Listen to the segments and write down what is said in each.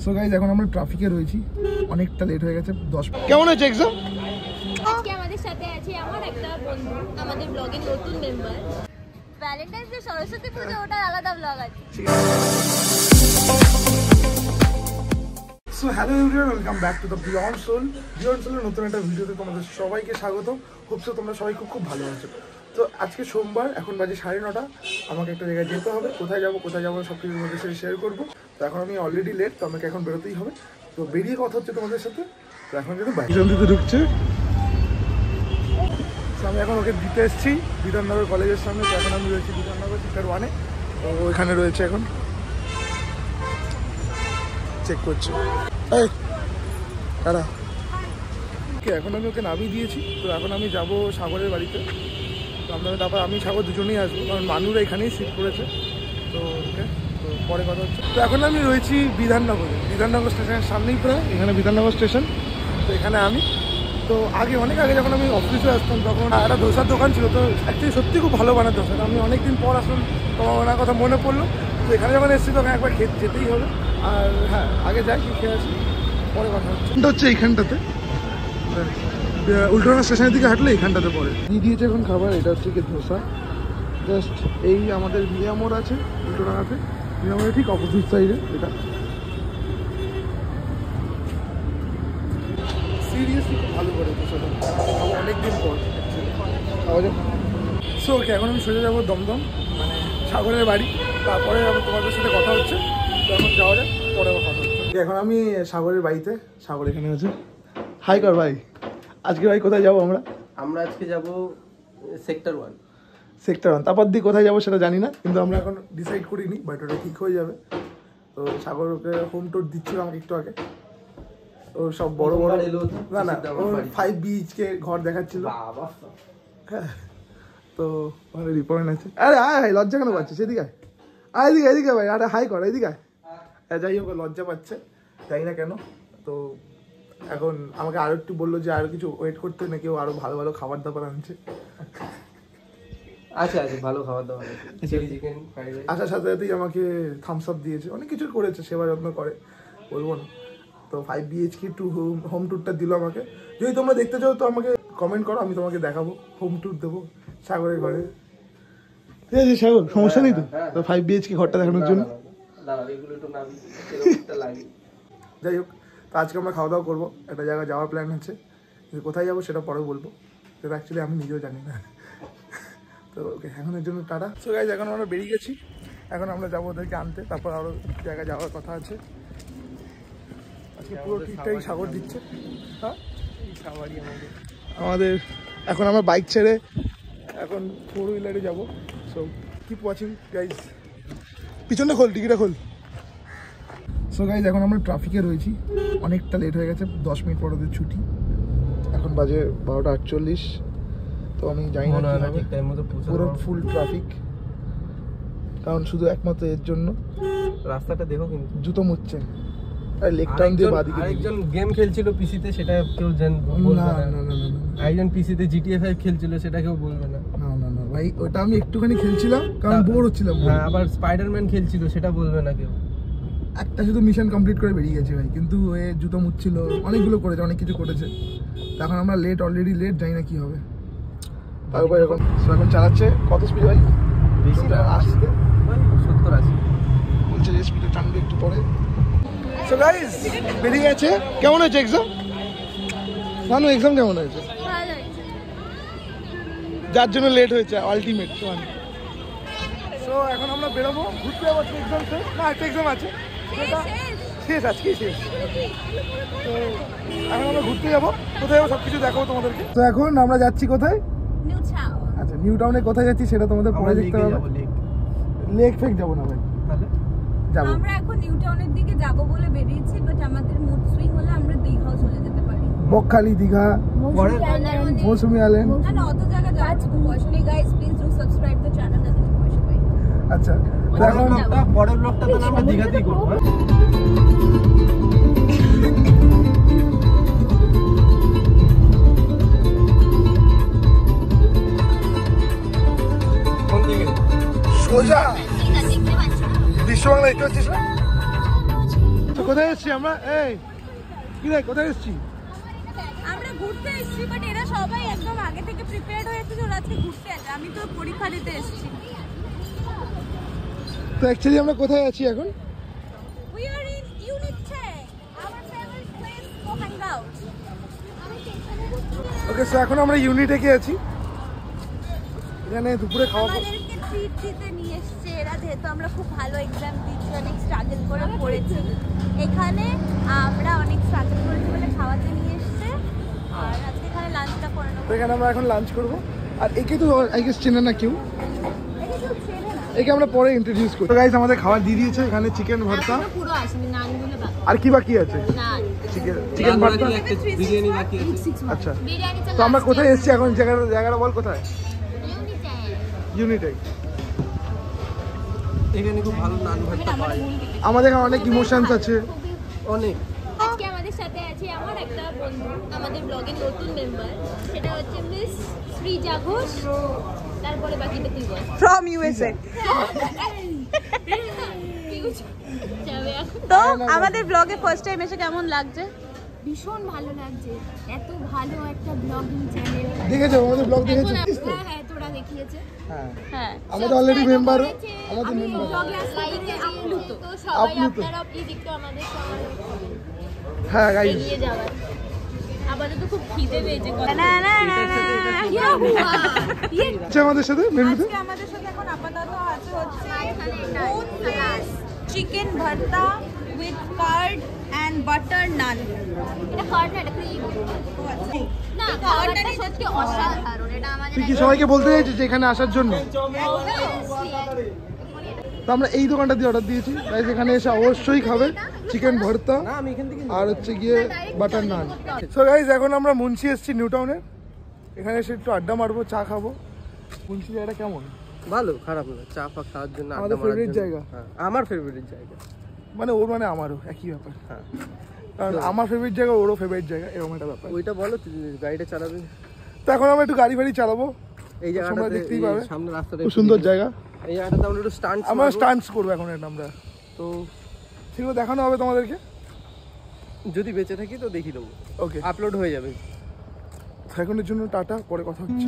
So guys এখন আমরা ট্রাফিকে রয়েছি, অনেকটা লেট হয়ে গেছে 10 মিনিট। কেমন হয়েছে এক্সাম? আজকে আমাদের সাথে আছে আমার একটা বন্ধু, আমাদের ব্লগের নতুন মেম্বার। ভ্যালেন্টাইন্স ডে, সরস্বতী পুজো, ওটার আলাদা ব্লগ আছে। So hello everyone, welcome back to the Beyond Soul. Beyond সোলের নতুন একটা ভিডিওতে তোমাদের সবাইকে স্বাগত। হোপসো তোমরা সবাই খুব ভালো আছো। তো আজকে সোমবার, এখন বাজে 9:30। আমাকে একটা জায়গায় যেতে হবে। কোথায় যাবো সব কিছুর মধ্যে শেয়ার করবো। তো এখন আমি অলরেডি লেট, তো আমাকে এখন বেরোতেই হবে। তো বেরিয়ে কথা হচ্ছে তোমাদের সাথে। তো এখন যদি বাইজন দিতে ঢুকছে, তো আমি এখন ওকে দিতে এসেছি বিধাননগর কলেজের সামনে। তো এখন আমি রয়েছি বিধাননগর সেক্টর 1-এ। তো ওইখানে রয়েছে, এখন চেক করছে। এই দাঁড়া, এখন আমি ওকে নামিয়ে দিয়েছি। তো এখন আমি যাব সাগরের বাড়িতে। তো তারপর আমি সাগর দুজনেই আসবো, কারণ মানুরা এখানেই সিট করেছে। তো ওকে, তো পরে কথা হচ্ছে। তো এখন আমি রয়েছি বিধাননগরে, বিধাননগর স্টেশনের সামনেই প্রায়। এখানে বিধাননগর স্টেশন। তো এখানে আমি তো অনেক আগে যখন আমি অফিসে আসতাম, তখন একটা ধোসার দোকান ছিল। তো অ্যাকচুয়ালি সত্যি খুব ভালো বানাতো ধোসা। আমি অনেকদিন পর আসলাম, তোমার ওনার কথা মনে পড়লো। তো এখানে যখন এসেছি তখন একবার খেতে যেতেই হবে। আর হ্যাঁ, আগে যাই, কি খেয়ে আসি, পরে কথা হচ্ছে। এইখানটাতে উল্টোডাঙ্গা স্টেশনের দিকে হাঁটলে এইখানটাতে পড়ে। দিয়ে দিয়েছে এখন খাবার। এটা হচ্ছে কি ধোসা। জাস্ট এই আমাদের মিয়ামোড় আছে উল্টোডাঙ্গাতে, মিয়ামোড়ের ঠিক অপোজিট সাইডে এটা। সিরিয়াসলি খুব ভালো করে ধোসাটা, অনেকদিন পর খাওয়া যাবে। সো ওকে, এখন আমি সোজা যাবো দমদম, মানে সাগরের বাড়ি। তারপরে তোমাদের সাথে কথা হচ্ছে। তো এখন যাওয়া যাক, পরে কথা হচ্ছে। এখন আমি সাগরের বাড়িতে। সাগর এখানে আছে। হাই কর ভাই। আজকে ভাই কোথায় যাবো আমরা? আজকে যাব সেক্টর 1। সেক্টর 1, তারপর দিয়ে কোথায় যাবো সেটা জানি না, কিন্তু আমরা এখন ডিসাইড করিনি, বাট ওটা ঠিক হয়ে যাবে। তো সাগর ওকে হোম ট্যুর দিচ্ছিল আমাকে একটু আগে। ও সব বড় বড়, না ও 5 BHK ঘর দেখাচ্ছিল। তো ওখানে রিপোর্ট আছে। আরে আয়, লজ্জা কেন পাচ্ছে? সেদিকে আয়, এদিকে ভাই। আরে হাই কর, এদিকে। যাই হোক, লজ্জা পাচ্ছে, জানি না কেন। তো এখন আমাকে আরো একটু বললো যে আরো কিছু ওয়েট করতে, নাকি ও আরো ভালো ভালো খাবার দাবার আনছে। আচ্ছা, ভালো খাবার দাবার আছে, চিলি চিকেন, ফ্রাইড রাইস। আসার সাথে সাথেই আমাকে থামস আপ দিয়েছে, অনেক কিছু করেছে, সেবা যত্ন করে, বলবো না। তো 5 BHK টু হোম ট্যুরটা দিল আমাকে। যদি তোমরা দেখতে চাও তো আমাকে কমেন্ট করো, আমি তোমাকে দেখাবো, হোম ট্যুর দেবো সাগরের ঘরে। ঠিক আছে সাগর, সমস্যা নেই তো? 5 BHK ঘরটা দেখানোর জন্য। যাই হোক, তো আজকে আমরা খাওয়া দাওয়া করবো, একটা জায়গায় যাওয়ার প্ল্যান আছে। কিন্তু কোথায় যাবো সেটা পরে বলবো, সেটা অ্যাকচুয়ালি আমি নিজেও জানি না। তো ওকে, এখনের জন্য টাটা। সো গাইজ, এখন আমরা বেরিয়ে গেছি। এখন আমরা যাবো ওদেরকে আনতে, তারপর আরও জায়গায় যাওয়ার কথা আছে। আজকে পুরো ঠিকঠাকই সাগর দিচ্ছে। হ্যাঁ, আমাদের এখন আমরা বাইক ছেড়ে এখন 4 হুইলারে যাবো। So keep watching guys. পিছনে খোল, টিকিটটা খোল। সো গাইজ, এখন আমরা ট্রাফিকে রয়েছি, অনেকটা লেট হয়ে গেছে, 10 মিনিট পর ওদের ছুটি। এখন বাজে 12:48। তো আমি জানি না পুরো ফুল ট্রাফিক, কারণ শুধু একমাত্র এর জন্য। রাস্তাটা দেখো, কিন্তু জুতো মুছছে। আর লেক টাউন দিয়ে বাদিকে আরেকজন গেম খেলছিল পিসিতে, সেটা কেউ বলবে না। একজন পিসিতে GTA 5 খেলছিল, সেটা কেউ বলবে না। না ভাই, ওটা আমি একটুখানি খেলছিলাম, কারণ বোর হচ্ছিলাম। হ্যাঁ, আবার স্পাইডারম্যান খেলছিল, সেটা বলবে না কেউ। একটা শুধু মিশন কমপ্লিট করে বেরিয়ে গেছে ভাই, কিন্তু এ জুতো মুছছিল, অনেকগুলো করেছে, অনেক কিছু করেছে। এখন আমরা অলরেডি লেট, জানি না কি হবে। তারপর এখন চালাচ্ছে কত স্পিড ভাই? বেশি না, 70-80 বলছে যে স্পিডে টানবে একটু পরে। সো গাইস, বেরিয়ে গেছে। কেমন হয়েছে এক্সাম? জানো এক্সাম কেমন হয়েছে? ভালো হয়েছে। যার জন্য লেট হয়েছে, আলটিমেট। সো এখন আমরা বেরোবো, ঘুরতে যাবো। এক্সাম শেষ না, একটা এক্সাম আছে, শেষ আজকেই শেষ। তো এখন আমরা ঘুরতে যাবো, কোথায় যাবো সব কিছু দেখাবো তোমাদেরকে। তো এখন আমরা যাচ্ছি কোথায়? আচ্ছা, নিউ টাউনে কোথায় যাচ্ছি সেটা তোমাদের পরে দেখতে হবে। লেক ফেক যাবো না ভাই, তাহলে যাবো। আমরা এখন নিউ টাউনের দিকে যাব বলে বেরিয়েছি, বাট আমাদের মুড সুইং হলে আমরা দীঘাও চলে যেতে পারি। বকখালি, দীঘা, মৌসুমী আইল্যান্ড, না অত জায়গা যাওয়ার পয়সা নেই। Guys please do subscribe the channel, যাতে পয়সা পাই। আচ্ছা, তো এখন পরের ব্লগটা তাহলে আমরা দীঘাতেই করবো। সোজা বিশ্ববাংলা দেখতে পাচ্ছিস না? তো কোথায় এসেছি আমরা? এই কি রে, কোথায় এসেছি? আমরা ঘুরতে এসেছি, বাট এরা সবাই একদম আগে থেকে প্রিপেয়ার্ড হয়ে এসেছে, ওরা আজকে ঘুরতে আসে। আমি তো পরীক্ষা দিতে এসেছি। তো অ্যাকচুয়ালি আমরা কোথায় আছি এখন? We are in Unit 10, our favorite place to hang out. Okay, so এখন আমরা ইউনিটেকে আছি। এখানে দুপুরে খাওয়া আমাদেরকে ট্রিট দিতে নিয়ে এসছে এরা, যেহেতু আমরা খুব ভালো এক্সাম দিচ্ছি, অনেক স্ট্রাগল করে পড়েছি। এখানে আমরা অনেক স্ট্রাগল করেছি বলে খাওয়াতে নিয়ে এসছে, আর আজকে এখানে লাঞ্চটা করে নেবো। তো এখানে আমরা এখন লাঞ্চ করবো। আর একে তো আই গেস চেনে না কেউ, এটা কেউ চেনে না। একে আমরা পরে ইন্ট্রোডিউস করি। তো গাইস আমাদের খাবার দিয়ে দিয়েছে, এখানে চিকেন ভর্তা। এখনো পুরো আসেনি, নানগুলো বাকি। আর কি বাকি আছে? নান, চিকেন ভর্তা। বিরিয়ানি বাকি আছে। আচ্ছা, বিরিয়ানি তো আমরা কোথায় এসেছি এখন? জায়গাটা বল কোথায়? ইউনিটে। এখানে খুব ভালো নান ভর্তা পাওয়া যায়। আমাদের এখানে অনেক ইমোশনস আছে। অনেক। আজকে আমাদের সাথে আছে আমার একটা বন্ধু, আমাদের ব্লগের নতুন মেম্বার, সেটা হচ্ছে মিস শ্রীজা ঘোষ। তারপরে বাকিটা তুই বল। From USA. তো আমাদের ব্লগে ফার্স্ট টাইম এসে কেমন লাগছে? ভীষণ ভালো লাগছে, এত ভালো একটা ব্লগিং চ্যানেল। দেখেছো আমাদের ব্লগ দেখেছো? হ্যাঁ হ্যাঁ, তোরা দেখিয়েছে। হ্যাঁ, হ্যাঁ, আমাদের অলরেডি মেম্বার, আমাদের আমি মেম্বার। ব্লগে লাইকে আপ্লুত, তো সবাই আপনারা প্লিজ একটু আমাদের সঙ্গে হ্যাঁ গাইস, এগিয়ে যাওয়ার। আপাতত খুব খিদে পেয়েছে। না না না আচ্ছা আমাদের সাথে মেনুতে আজকে আমাদের সাথে এখন আপাতত আছে হচ্ছে চিকেন ভর্তা উইথ কার্ড এন্ড বাটার নান। এটা কার্ড না, এটা ক্রিম। না, কার্ডটা সত্যি অসাধারণ। এটা আমাদের তুই কি সবাইকে বলতে চাইছিস যে এখানে আসার জন্য? তো আমরা এই দোকানটা দিয়ে অর্ডার দিয়েছি গাইস, এখানে এসে অবশ্যই খাবে চিকেন ভর্তা না আমি এখান থেকে আর হচ্ছে গিয়ে বাটার নান। সো গাইস এখন আমরা মুন্সি এসেছি নিউ টাউনে, এখানে এসে একটু আড্ডা মারবো, চা খাবো। মুন্সি জায়গাটা কেমন? ভালো, খারাপ না। চা ফা খাওয়ার জন্য, আমাদের আড্ডা মারার favorite জন্য। জায়গা। হ্যাঁ, আমার ফেভারিট জায়গা। মানে ওর মানে আমারও একই ব্যাপার, হ্যাঁ, কারণ আমার ফেভারিট জায়গা ওরও ফেভারিট জায়গা, এরকম একটা ব্যাপার। ওইটা বলো, তুই গাড়িটা চালাবি। তো এখন আমরা একটু গাড়ি ফাড়ি চালাবো, এই তোমরা জায়গাটা দেখতেই পাবে, সামনে রাস্তাটা খুব সুন্দর জায়গা। এই জায়গাটাতে আমরা একটু স্টান্ট আমরা স্টান্টস করবো এখন এটা আমরা, তো সেগুলো দেখানো হবে তোমাদেরকে। যদি বেঁচে থাকি তো দেখিয়ে দেবো, ওকে, আপলোড হয়ে যাবে। এখনের জন্য টাটা, পরে কথা হচ্ছে।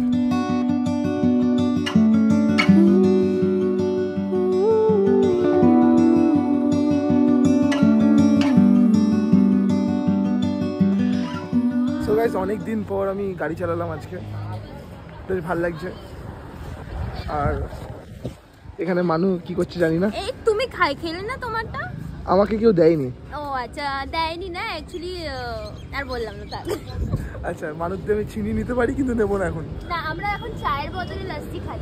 সো গাইস অনেক দিন পর আমি গাড়ি চালালাম আজকে, বেশ ভালো লাগছে। আর এখানে মানু কি করছে জানি না, এই তুমি খেলে না তোমারটা? আমাকে কেউ দেয়নি। ও আচ্ছা, দেয়নি না অ্যাকচুয়ালি, আর বললাম না তাহলে। আচ্ছা, মানুষ দিয়ে আমি চিনি নিতে পারি কিন্তু নেবো না এখন। না, আমরা এখন চায়ের বদলে লাস্সি খাই।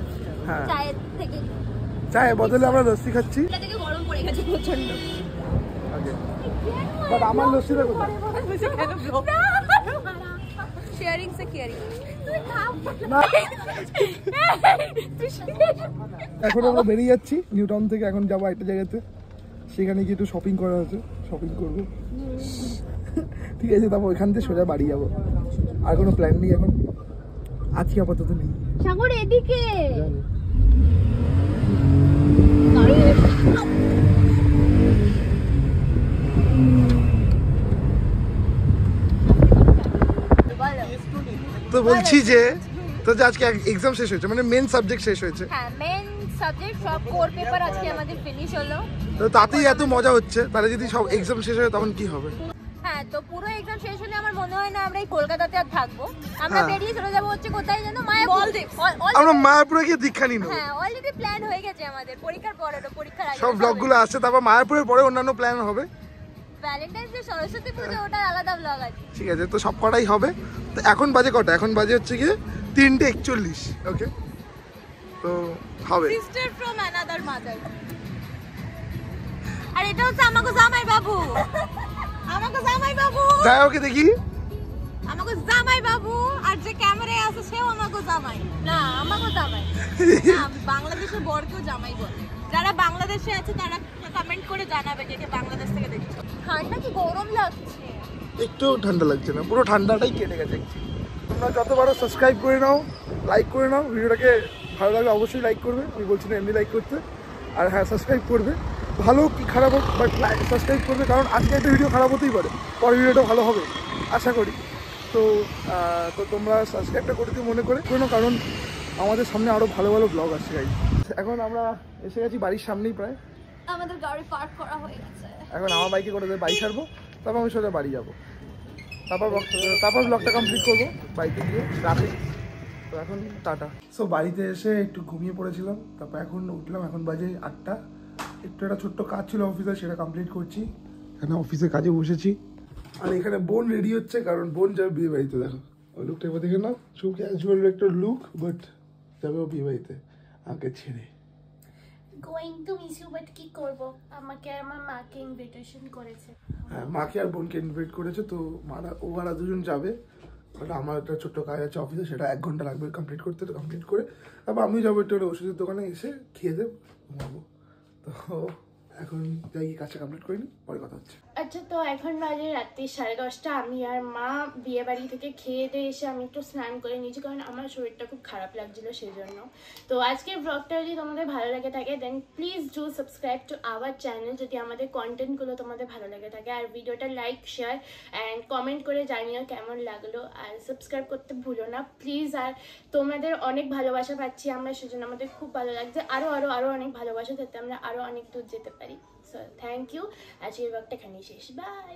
হ্যাঁ, চায়ের থেকে চায়ের বদলে আমরা লস্যি খাচ্ছি। এটা থেকে গরম পড়ে গেছে প্রচন্ড। ওকে, বাট আমার লস্যিটা কোথায়? শেয়ারিং সে কেয়ারিং। না, এখন আমরা বেরিয়ে যাচ্ছি নিউ টাউন থেকে, এখন যাবো একটা জায়গাতে, সেখানে গিয়ে একটু শপিং করা আছে, শপিং করবো। ঠিক আছে, তারপর ওইখান থেকে সোজা বাড়ি যাবো। আর কোনো প্ল্যান নেই এখন, আজকে আপাতত নেই। সাগর এদিকে। তো বলছি যে আজকে এক্সাম শেষ হয়েছে, মানে মেন সাবজেক্ট শেষ হয়েছে। হ্যাঁ, মেন সাবজেক্ট সব কোর পেপার আজকে আমাদের ফিনিশ হলো। তো তাতেই এত মজা হচ্ছে, তাহলে যদি সব এক্সাম শেষ হয় তখন কি হবে? হ্যাঁ, তো পুরো এক্সাম শেষ হলে আমার মনে হয় না আমরা এই কলকাতাতে আর থাকবো। আমরা বেরিয়ে চলে যাবো হচ্ছে কোথায় যেন, মায়াপুর। আমরা মায়াপুরে গিয়ে দীক্ষা নিব। হ্যাঁ, অলরেডি প্ল্যান হয়ে গেছে আমাদের, পরীক্ষার পরে, পরীক্ষার আগে সব ব্লগগুলো আসছে, তারপর মায়াপুরের পরে অন্যান্য প্ল্যান হবে। ভ্যালেন্টাইন্স ডে, সরস্বতী পুজো, ওটা আলাদা ব্লগ আছে। ঠিক আছে, তো সব কটাই হবে। তো এখন বাজে কটা? এখন বাজে হচ্ছে গিয়ে 3:41। ওকে, তো হবে। Sister from another mother. আর এটা হচ্ছে আমাগো জামাই বাবু। আমাগো জামাই বাবু। যাই ওকে দেখি, আমাগো জামাই বাবু। আর যে ক্যামেরায় আছে সেও আমাগো জামাই। না, আমাকে জামাই। না, বাংলাদেশের বরকেও জামাই বলে। যারা বাংলাদেশে আছে তারা কমেন্ট করে জানাবে কে কে বাংলাদেশ থেকে দেখছো। ঠান্ডা কি গরম লাগছে? একটু ঠান্ডা লাগছে না, পুরো ঠান্ডাটাই কেটে গেছে। তোমরা যত পারো সাবস্ক্রাইব করে নাও, লাইক করে নাও, ভিডিওটাকে ভালো লাগলে অবশ্যই লাইক করবে, আমি বলছি না এমনি লাইক করতে। আর হ্যাঁ, সাবস্ক্রাইব করবে। তো ভালো কি খারাপ হোক বাট সাবস্ক্রাইব করবে, কারণ আজকে একটা ভিডিও খারাপ হতেই পারে, পরের ভিডিওটা ভালো হবে আশা করি। তো তো তোমরা সাবস্ক্রাইবটা করতে মনে করে কোনো, কারণ আমাদের সামনে আরও ভালো ভালো ব্লগ আসছে গাইজ। এখন আমরা এসে গেছি বাড়ির সামনেই প্রায়। আমাদের গাড়ি পার্ক করা হয়ে গেছে। এখন আমার বাইকে করে বাড়ি ছাড়বো, তারপর আমি সোজা বাড়ি যাবো, তারপর ব্লগটা কমপ্লিট করবো বাইকে গিয়ে রাতে। তো এখন টাটা। সো বাড়িতে এসে একটু ঘুমিয়ে পড়েছিলাম, তারপর এখন উঠলাম, এখন বাজে 8টা। একটু একটা ছোট্ট কাজ ছিল অফিসে, সেটা কমপ্লিট করছি। এখানে অফিসে কাজে বসেছি, আর এখানে বোন রেডি হচ্ছে, কারণ বোন যাবে বিয়ে বাড়িতে। দেখো ওই লুকটা এবার দেখে নাও, খুব ক্যাজুয়াল একটা লুক, বাট যাবে ও বিয়ে বাড়িতে আমাকে ছেড়ে। Going to miss you, but কি করব, আমাকে আমার মাকে ইনভিটেশন করেছে। হ্যাঁ, মাকে আর বোনকে ইনভাইট করেছে, তো ওরা দুজন যাবে। বাট আমার একটা ছোট্ট কাজ আছে অফিসে, সেটা 1 ঘন্টা লাগবে কমপ্লিট করতে। তো কমপ্লিট করে তারপর আমিও যাবো একটু ওষুধের দোকানে, এসে খেয়ে দেবো, ঘুমাবো। তো এখন যাই, কাজটা কমপ্লিট করিনি, পরে কথা হচ্ছে। আচ্ছা, তো এখন বাজে রাত্রি 10:30। আমি আর মা বিয়ে বাড়ি থেকে খেয়ে দিয়ে এসে আমি একটু স্নান করে নিয়েছি, কারণ আমার শরীরটা খুব খারাপ লাগছিল সেই জন্য। তো আজকের ব্লগটা যদি তোমাদের ভালো লেগে থাকে then please do subscribe to our channel, যদি আমাদের কন্টেন্টগুলো তোমাদের ভালো লেগে থাকে। আর ভিডিওটা লাইক, শেয়ার অ্যান্ড কমেন্ট করে জানিও কেমন লাগলো, আর সাবস্ক্রাইব করতে ভুলো না প্লিজ। আর তোমাদের অনেক ভালোবাসা পাচ্ছি আমরা, সেজন্য আমাদের খুব ভালো লাগছে। আরও আরও আরও অনেক ভালোবাসা যাতে আমরা আরও অনেক দূর যেতে পারি। So thank you. আজকের ব্লগটা এখানেই শেষ, বাই।